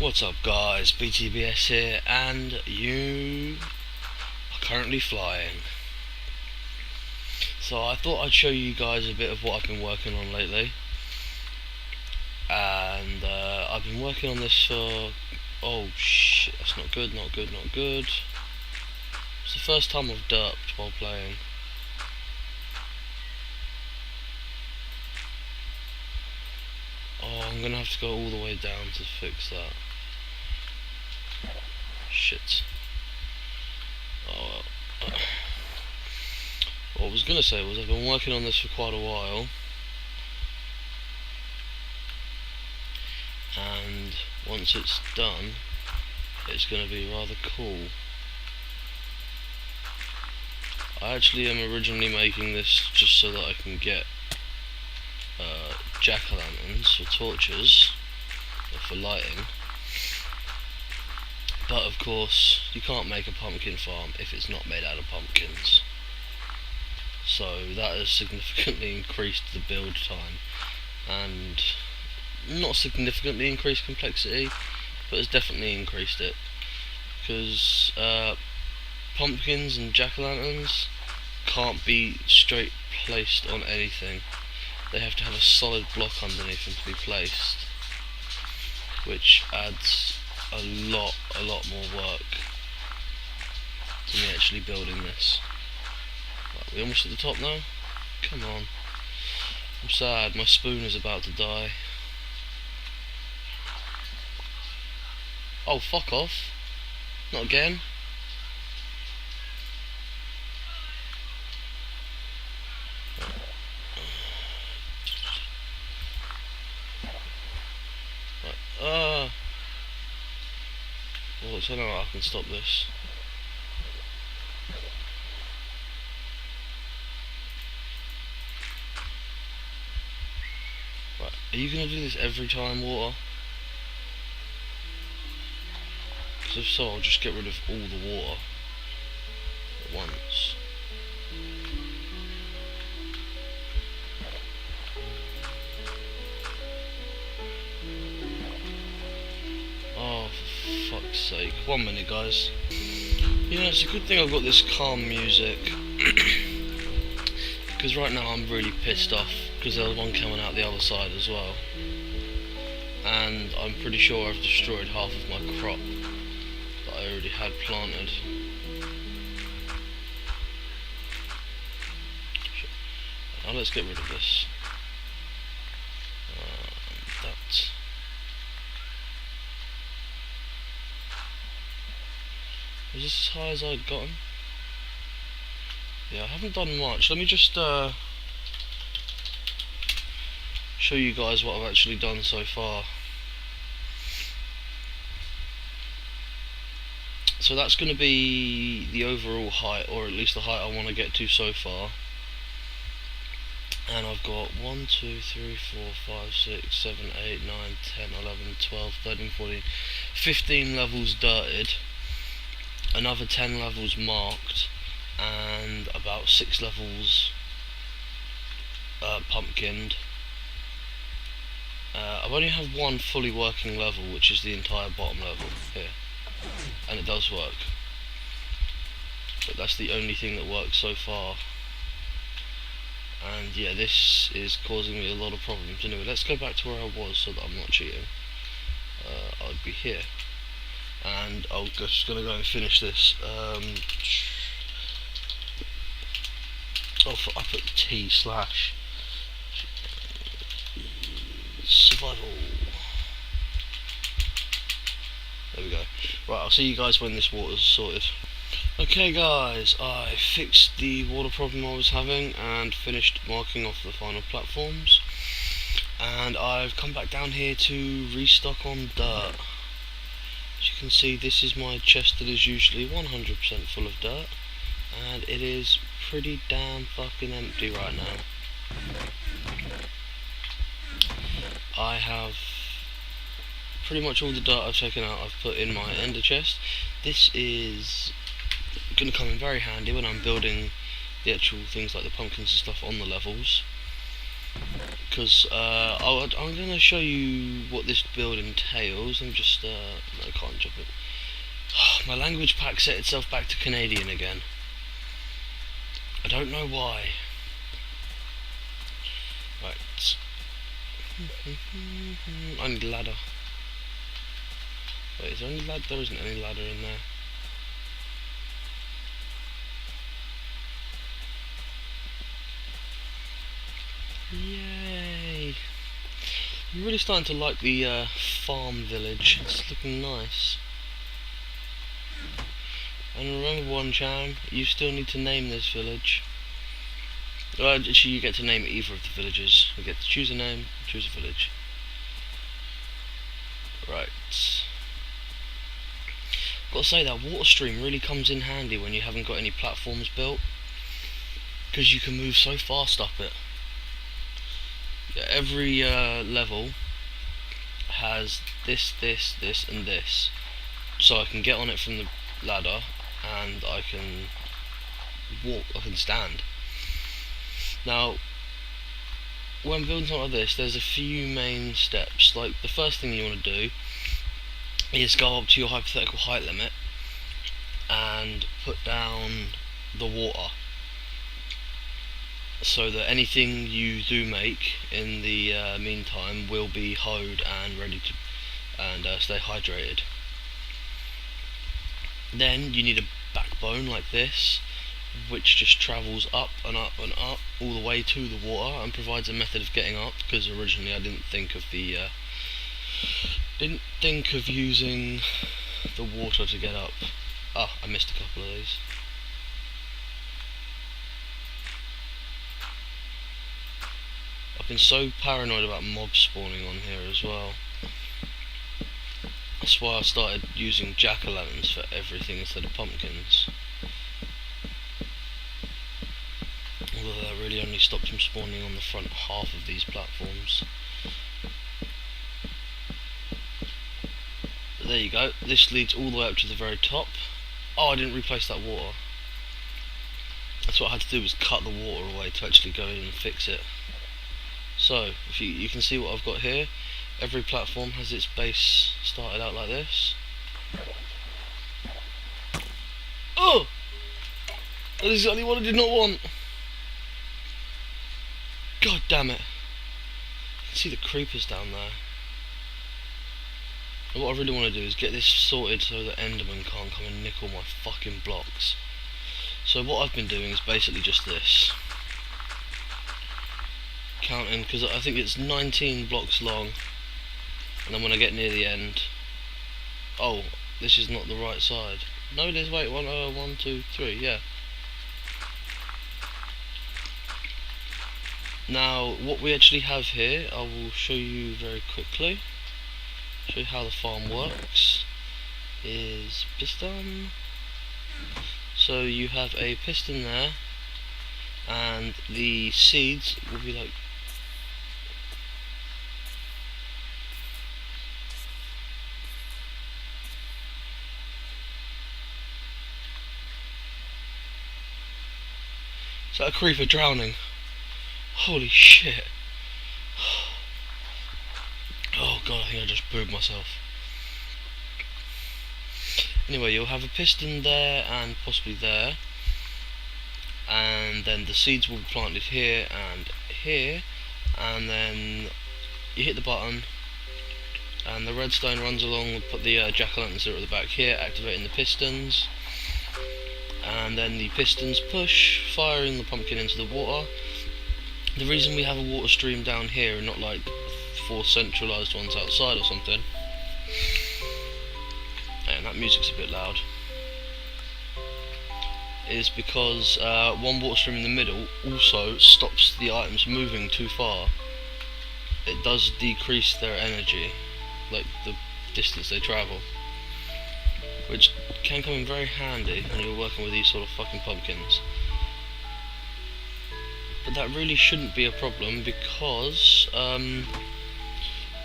What's up guys, BTBS here, and you are currently flying. So I thought I'd show you guys a bit of what I've been working on lately. And I've been working on this for... oh shit, that's not good, not good, not good. It's the first time I've derped while playing. Oh, I'm gonna have to go all the way down to fix that. Shit. Oh, what I was gonna say was I've been working on this for quite a while, and once it's done, it's gonna be rather cool. I actually am originally making this just so that I can get jack-o'-lanterns or torches for lighting. But of course, you can't make a pumpkin farm if it's not made out of pumpkins. So that has significantly increased the build time, and not significantly increased complexity, but has definitely increased it. Because pumpkins and jack-o'-lanterns can't be straight placed on anything. They have to have a solid block underneath them to be placed, which adds a lot more work to me actually building this. Right, we almost at the top now? Come on. I'm sad, my spoon is about to die. Oh, fuck off. Not again. Right, well, I don't know how I can stop this. Right, are you going to do this every time, water? Because if so, I'll just get rid of all the water at once. Oh, for fuck's sake. 1 minute, guys. You know, it's a good thing I've got this calm music. Because right now I'm really pissed off, because there's one coming out the other side as well. And I'm pretty sure I've destroyed half of my crop that I already had planted. Now let's get rid of this. That. Is this as high as I'd gotten? Yeah, I haven't done much. Let me just show you guys what I've actually done so far. So that's going to be the overall height, or at least the height I want to get to so far. And I've got 1, 2, 3, 4, 5, 6, 7, 8, 9, 10, 11, 12, 13, 14, 15 levels dirted, another 10 levels marked, and about 6 levels pumpkined. I only have one fully working level, which is the entire bottom level here, and it does work, but that's the only thing that works so far. And yeah, this is causing me a lot of problems. Anyway, let's go back to where I was so that I'm not cheating. I'd be here, and I'm just gonna go and finish this. I put T/ survival. There we go. Right, I'll see you guys when this water's sorted. Okay guys, I fixed the water problem I was having and finished marking off the final platforms, and I've come back down here to restock on dirt. As you can see, this is my chest that is usually 100% full of dirt, and it is pretty damn fucking empty right now. I have pretty much all the dirt I've taken out I've put in my ender chest. This is going to come in very handy when I'm building the actual things like the pumpkins and stuff on the levels. because I'm going to show you what this build entails. I'm just, no, I can't jump it. My language pack set itself back to Canadian again. I don't know why. Right. I need a ladder. Wait, is there any ladder? There isn't any ladder in there. Yay! I'm really starting to like the farm village. It's looking nice. And remember one, Chan, you still need to name this village. Well, actually, you get to name either of the villages. You get to choose a name, choose a village. Right. Gotta say, that water stream really comes in handy when you haven't got any platforms built, because you can move so fast up it. Yeah, every level has this, and this, so I can get on it from the ladder, and I can walk, I can stand. Now, when building something like this, there's a few main steps. Like, the first thing you want to do is go up to your hypothetical height limit and put down the water, so that anything you do make in the meantime will be hoed and ready to stay hydrated. Then you need a backbone like this, which just travels up and up and up all the way to the water and provides a method of getting up, because originally I didn't think of using the water to get up. Ah, I missed a couple of these. I've been so paranoid about mobs spawning on here as well. That's why I started using jack-o'-lanterns for everything instead of pumpkins. Although that really only stopped them spawning on the front half of these platforms. But there you go, this leads all the way up to the very top. Oh, I didn't replace that water. That's what I had to do, was cut the water away to actually go in and fix it. So, if you can see what I've got here. Every platform has its base started out like this. Oh! That is exactly what I did not want. God damn it. You can see the creepers down there. And what I really want to do is get this sorted so that Enderman can't come and nick all my fucking blocks. So what I've been doing is basically just this. Counting, because I think it's 19 blocks long. And then when I get near the end, oh, this is not the right side. No, it is. Wait, 1, 2, 3. Yeah. Now, what we actually have here, I will show you very quickly. Show you how the farm works. Is piston. So you have a piston there, and the seeds will be like. Is that a creeper drowning? Holy shit. Oh god, I think I just booed myself. Anyway, you'll have a piston there and possibly there. And then the seeds will be planted here and here. And then you hit the button. And the redstone runs along, we'll put the jack-o'-lanterns at the back here, activating the pistons. And then the pistons push, firing the pumpkin into the water. The reason we have a water stream down here and not like 4 centralised ones outside or something, and that music's a bit loud, is because one water stream in the middle also stops the items moving too far. It does decrease their energy, like the distance they travel, which can come in very handy when you're working with these sort of fucking pumpkins. But that really shouldn't be a problem, because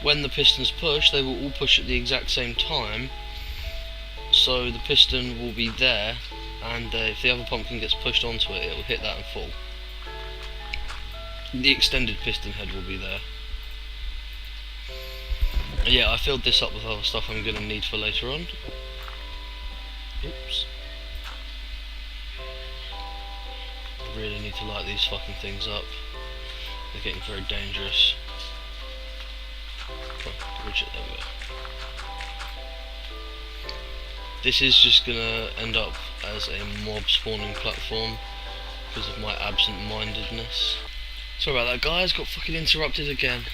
when the pistons push, they will all push at the exact same time, so the piston will be there, and if the other pumpkin gets pushed onto it, it will hit that and fall. the extended piston head will be there. Yeah, I filled this up with other stuff I'm going to need for later on. Oops. I really need to light these fucking things up. They're getting very dangerous. Okay, bridge it, there we go. This is just going to end up as a mob spawning platform because of my absent-mindedness. Sorry about that, guys, got fucking interrupted again.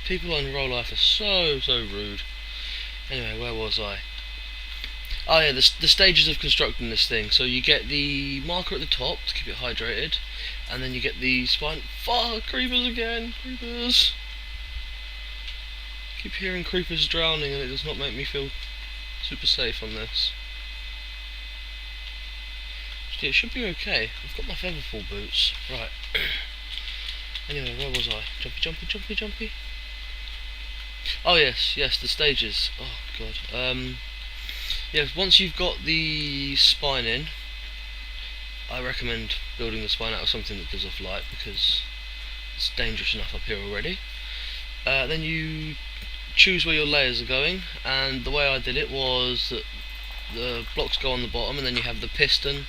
People in real life are so rude. Anyway, where was I? Oh yeah, the stages of constructing this thing. So you get the marker at the top to keep it hydrated, and then you get the spine. Fuck, creepers again, creepers. Keep hearing creepers drowning, and it does not make me feel super safe on this. Yeah, it should be okay. I've got my featherfall boots. Right. Anyway, where was I? Jumpy. Oh yes, the stages. Oh god. Yeah, once you've got the spine in, I recommend building the spine out of something that gives off light because it's dangerous enough up here already. Then you choose where your layers are going, and the way I did it was that the blocks go on the bottom, and then you have the piston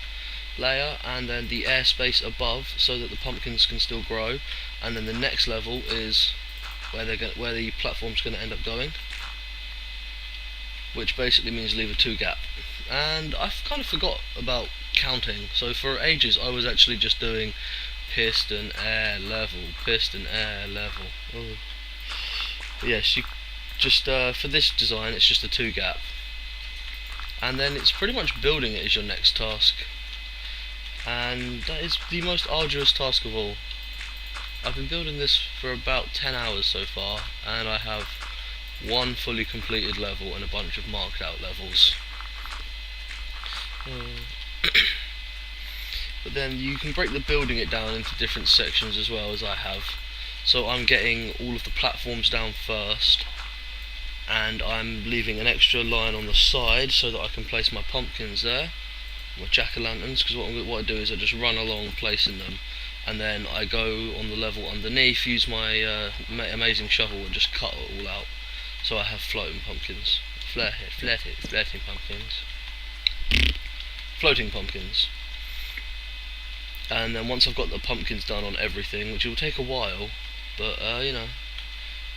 layer and then the airspace above so that the pumpkins can still grow, and then the next level is where the platform's going to end up going, which basically means leave a 2 gap. And I kind of forgot about counting, so for ages I was actually just doing piston air level. Oh. But yes, you just for this design it's just a 2 gap, and then it's pretty much building it is your next task, and that is the most arduous task of all. I've been building this for about 10 hours so far, and I have one fully completed level and a bunch of marked out levels. But then you can break the building it down into different sections as well, as I have. So I'm getting all of the platforms down first, and I'm leaving an extra line on the side so that I can place my pumpkins there, my jack-o'-lanterns, because what I do is I just run along placing them, and then I go on the level underneath, use my amazing shovel and just cut it all out. So I have floating pumpkins. Floating pumpkins. And then once I've got the pumpkins done on everything, which will take a while, but you know,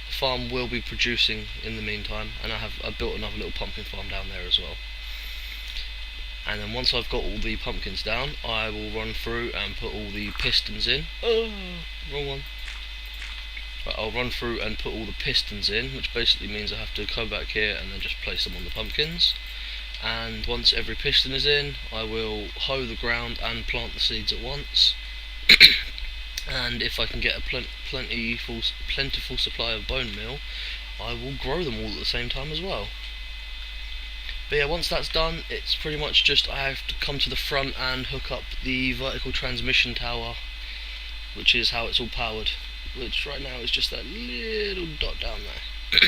the farm will be producing in the meantime, and I built another little pumpkin farm down there as well. And then once I've got all the pumpkins down, I will run through and put all the pistons in. Oh, wrong one. Right, I'll run through and put all the pistons in, which basically means I have to come back here and then just place them on the pumpkins. And once every piston is in, I will hoe the ground and plant the seeds at once. And if I can get a plentiful supply of bone meal, I will grow them all at the same time as well. But yeah, once that's done, it's pretty much just I have to come to the front and hook up the vertical transmission tower, which is how it's all powered, which right now is just that little dot down there.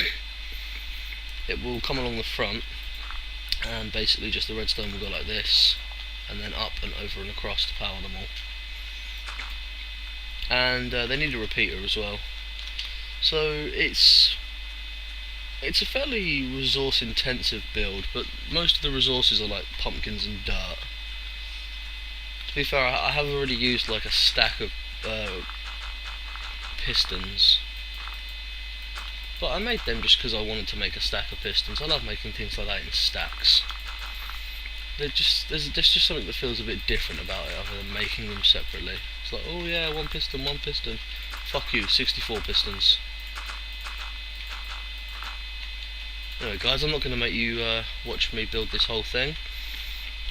It will come along the front, and basically just the redstone will go like this, and then up and over and across to power them all. And they need a repeater as well. So it's a fairly resource intensive build, but most of the resources are like pumpkins and dirt. To be fair, I have already used like a stack of pistons, but I made them just because I wanted to make a stack of pistons. I love making things like that in stacks. There's just something that feels a bit different about it other than making them separately. It's like, oh yeah, one piston. Fuck you, 64 pistons. Anyway guys, I'm not going to make you watch me build this whole thing.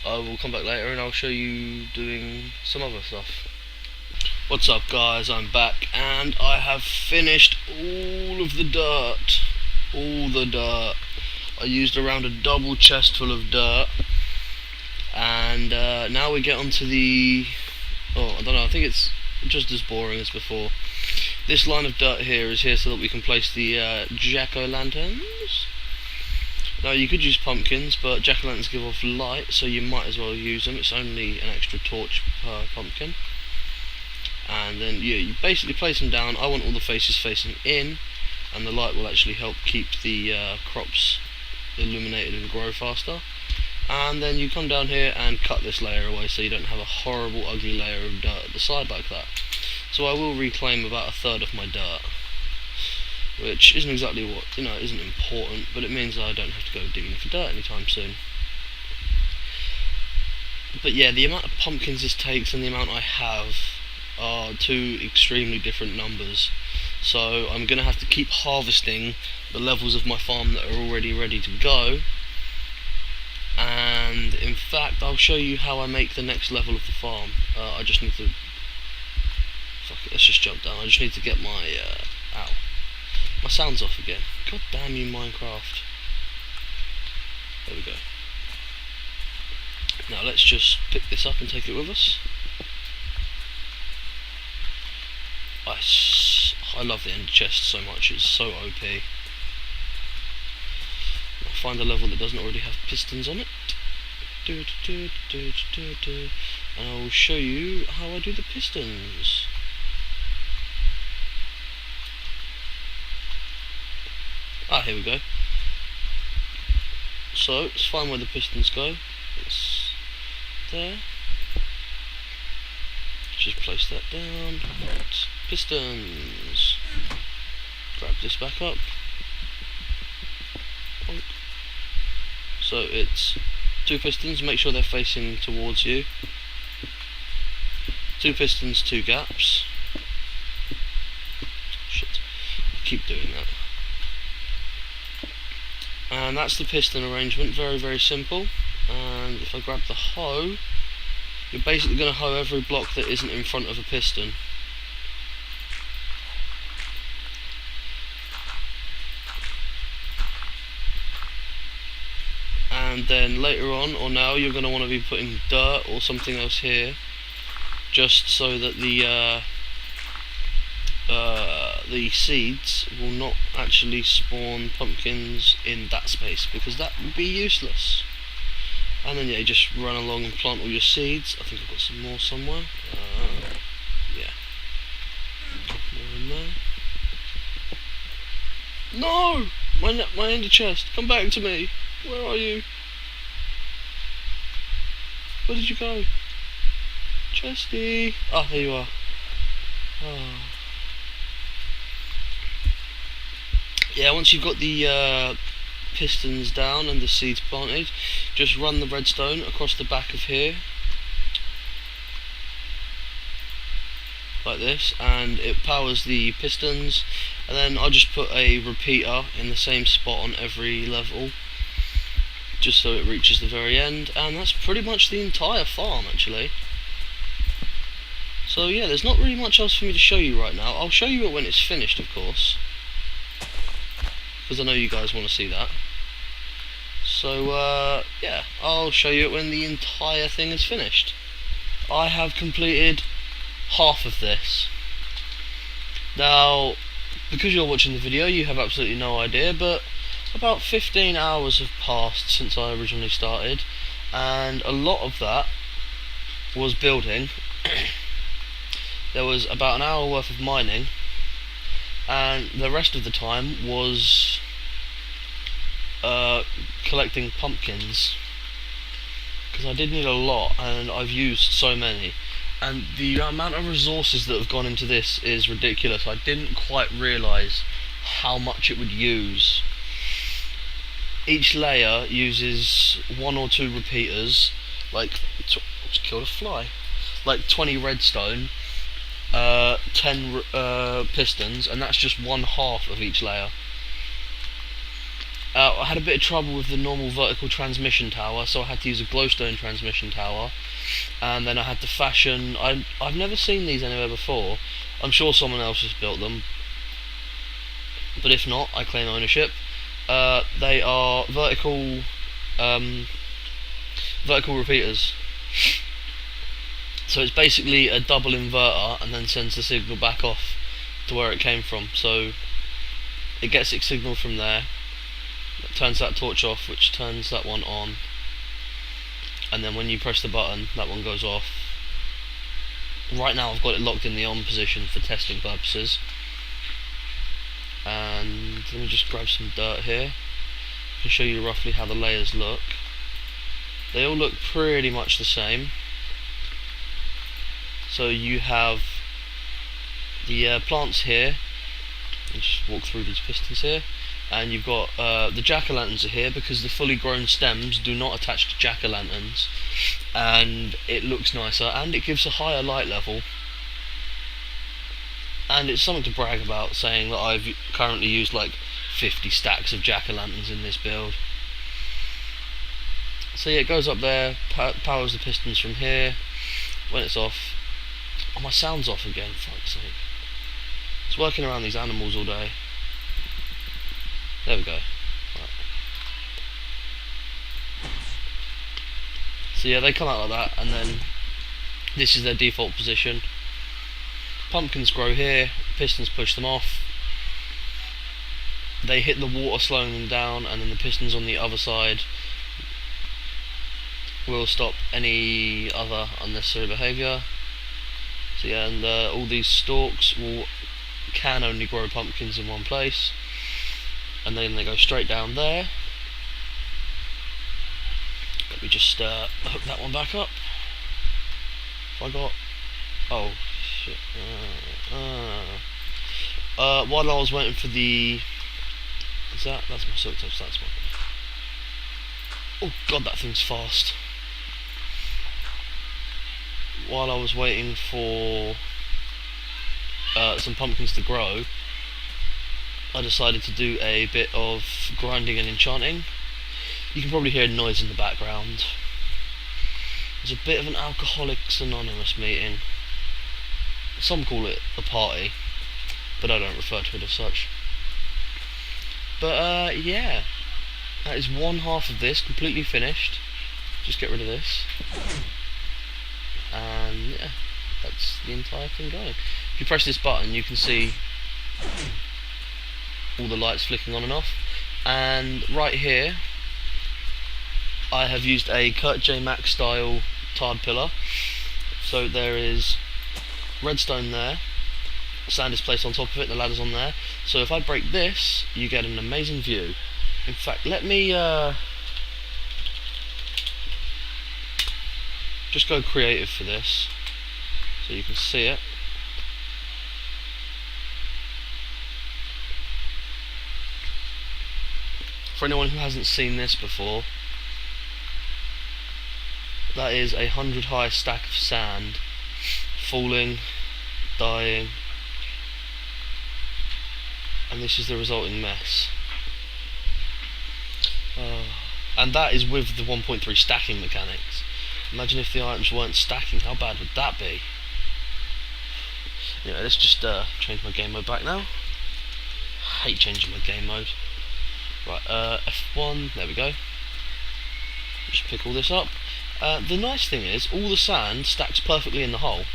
I will come back later and I'll show you doing some other stuff. What's up guys, I'm back and I have finished all of the dirt. All the dirt. I used around a double chest full of dirt. And now we get onto the... oh, I don't know, I think it's just as boring as before. This line of dirt here is here so that we can place the jack-o'-lanterns. Now you could use pumpkins, but jack-o'-lanterns give off light, so you might as well use them. It's only an extra torch per pumpkin. and then you basically place them down. I want all the faces facing in, and the light will actually help keep the crops illuminated and grow faster. And then you come down here and cut this layer away so you don't have a horrible ugly layer of dirt at the side like that. So I will reclaim about a third of my dirt, which isn't exactly what, isn't important, but it means I don't have to go digging for dirt anytime soon. But yeah, the amount of pumpkins this takes and the amount I have are two extremely different numbers. So I'm going to have to keep harvesting the levels of my farm that are already ready to go. And in fact, I'll show you how I make the next level of the farm. I just need to... Fuck it, let's just jump down. I just need to get my... ow. My sound's off again. God damn you, Minecraft. There we go. Now let's just pick this up and take it with us. I love the end chest so much, it's so OP. I'll find a level that doesn't already have pistons on it. And I'll show you how I do the pistons. Here we go. So, let's find where the pistons go. It's there. Just place that down. Right. Pistons. Grab this back up. So it's 2 pistons, make sure they're facing towards you. 2 pistons, 2 gaps. Shit, I keep doing that. And that's the piston arrangement, very, very simple. And if I grab the hoe, you're basically going to hoe every block that isn't in front of a piston. And then later on, or now, you're going to want to be putting dirt or something else here, just so that the seeds will not actually spawn pumpkins in that space, because that would be useless. And then you just run along and plant all your seeds. I think I've got some more somewhere. Yeah. More in there. No! My ender chest, come back to me. Where are you? Where did you go? Chesty! Ah, there you are. Oh. Yeah, once you've got the pistons down and the seeds planted, just run the redstone across the back of here like this, and it powers the pistons. And then I'll just put a repeater in the same spot on every level, just so it reaches the very end. And that's pretty much the entire farm, actually. So yeah, there's not really much else for me to show you right now. I'll show you it when it's finished, of course, because I know you guys want to see that. So yeah, I'll show you it when the entire thing is finished. I have completed half of this. Now, because you're watching the video, you have absolutely no idea, but about 15 hours have passed since I originally started, and a lot of that was building. There was about an hour worth of mining, and the rest of the time was collecting pumpkins, because I did need a lot and I've used so many, and the amount of resources that have gone into this is ridiculous. I didn't quite realise how much it would use. Each layer uses 1 or 2 repeaters, like just killed a fly, like 20 redstone, 10 pistons, and that's just 1/2 of each layer. I had a bit of trouble with the normal vertical transmission tower, so I had to use a glowstone transmission tower, and then I had to fashion... I've never seen these anywhere before. I'm sure someone else has built them, but if not, I claim ownership. They are vertical repeaters. So it's basically a double inverter and then sends the signal back off to where it came from. So it gets its signal from there, it turns that torch off, which turns that one on, and then when you press the button, that one goes off. right now I've got it locked in the on position for testing purposes. And let me just grab some dirt here. I can show you roughly how the layers look. They all look pretty much the same. So you have the plants here. I'll just walk through these pistons here. And you've got the jack-o'-lanterns are here because the fully grown stems do not attach to jack-o'-lanterns, and it looks nicer and it gives a higher light level. And it's something to brag about, saying that I've currently used like 50 stacks of jack-o'-lanterns in this build. So yeah, it goes up there, powers the pistons from here. When it's off, oh, my sound's off again, fuck's sake. It's working around these animals all day. There we go. Right. So yeah, they come out like that, and then this is their default position. Pumpkins grow here, pistons push them off. They hit the water slowing them down, and then the pistons on the other side will stop any other unnecessary behaviour. So yeah, and all these stalks can only grow pumpkins in one place, and then they go straight down there. Let me just hook that one back up. Oh shit. While I was waiting for the... That's my silk touch, that's my... Oh god, that thing's fast. While I was waiting for some pumpkins to grow, I decided to do a bit of grinding and enchanting. You can probably hear noise in the background. There's a bit of an Alcoholics Anonymous meeting. Some call it a party, but I don't refer to it as such. But yeah, that is one half of this completely finished. Just get rid of this, and yeah, that's the entire thing going. If you press this button, you can see all the lights flicking on and off. And right here, I have used a Kurt J. Max style tarred pillar. So there is redstone there, sand is placed on top of it, the ladder's on there. So if I break this, you get an amazing view. In fact, let me just go creative for this, so you can see it. For anyone who hasn't seen this before, that is 100 high stack of sand falling, dying, and this is the resulting mess. And that is with the 1.3 stacking mechanics. Imagine if the items weren't stacking, how bad would that be? Anyway, let's just change my game mode back now. I hate changing my game mode. Right, F1, there we go. Just pick all this up. The nice thing is, all the sand stacks perfectly in the hole,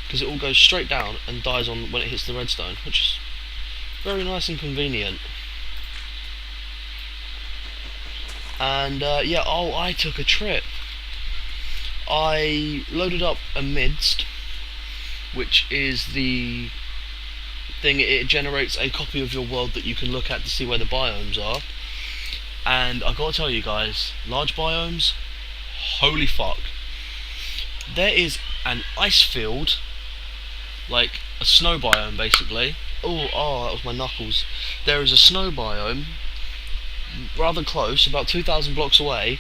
because it all goes straight down and dies on when it hits the redstone, which is very nice and convenient. And yeah, oh, I took a trip. I loaded up Amidst, which is the thing, it generates a copy of your world that you can look at to see where the biomes are. And I gotta tell you guys, large biomes, holy fuck. There is an ice field, like a snow biome basically. Oh, that was my knuckles. There is a snow biome rather close, about 2,000 blocks away,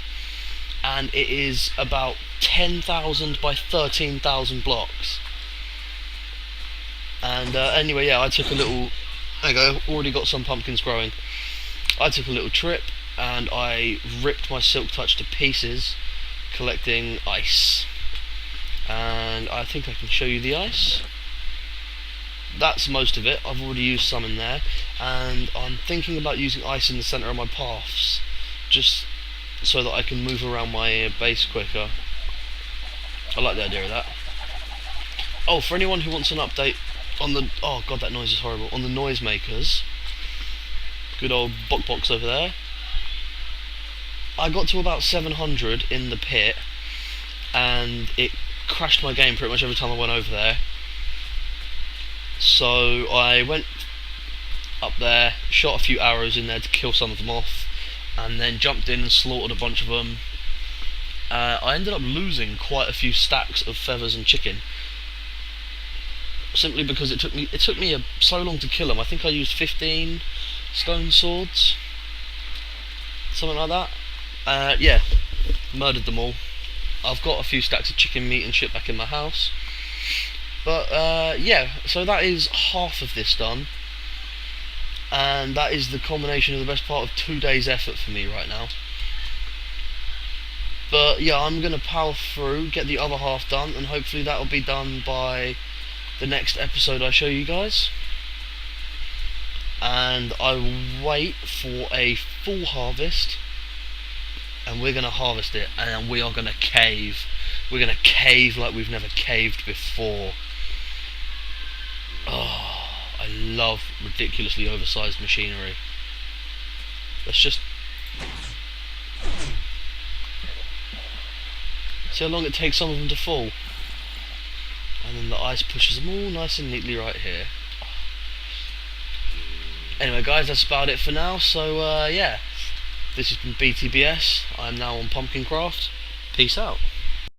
and it is about 10,000 by 13,000 blocks. And anyway, yeah, I took a little, there you go, already got some pumpkins growing. I took a little trip and I ripped my silk touch to pieces collecting ice, and I think I can show you the ice. That's most of it. I've already used some in there, and I'm thinking about using ice in the centre of my paths, just so that I can move around my base quicker. I like the idea of that. Oh, for anyone who wants an update on the, oh god, that noise is horrible, on the noisemakers, good old box over there, I got to about 700 in the pit, and it crashed my game pretty much every time I went over there. So I went up there, shot a few arrows in there to kill some of them off, and then jumped in and slaughtered a bunch of them. I ended up losing quite a few stacks of feathers and chicken, simply because it took me so long to kill them. I think I used 15 stone swords, something like that. Yeah, murdered them all. I've got a few stacks of chicken meat and shit back in my house. But yeah, so that is half of this done, and that is the culmination of the best part of 2 days effort for me right now. But yeah, I'm going to power through, get the other half done, and hopefully that will be done by the next episode I show you guys. And I will wait for a full harvest, and we're going to harvest it, and we are going to cave. We're going to cave like we've never caved before. Oh, I love ridiculously oversized machinery. Let's just see how long it takes some of them to fall. And then the ice pushes them all nice and neatly right here. Anyway guys, that's about it for now. So yeah, this has been BTBS. I'm now on Pumpkin Craft. Peace out.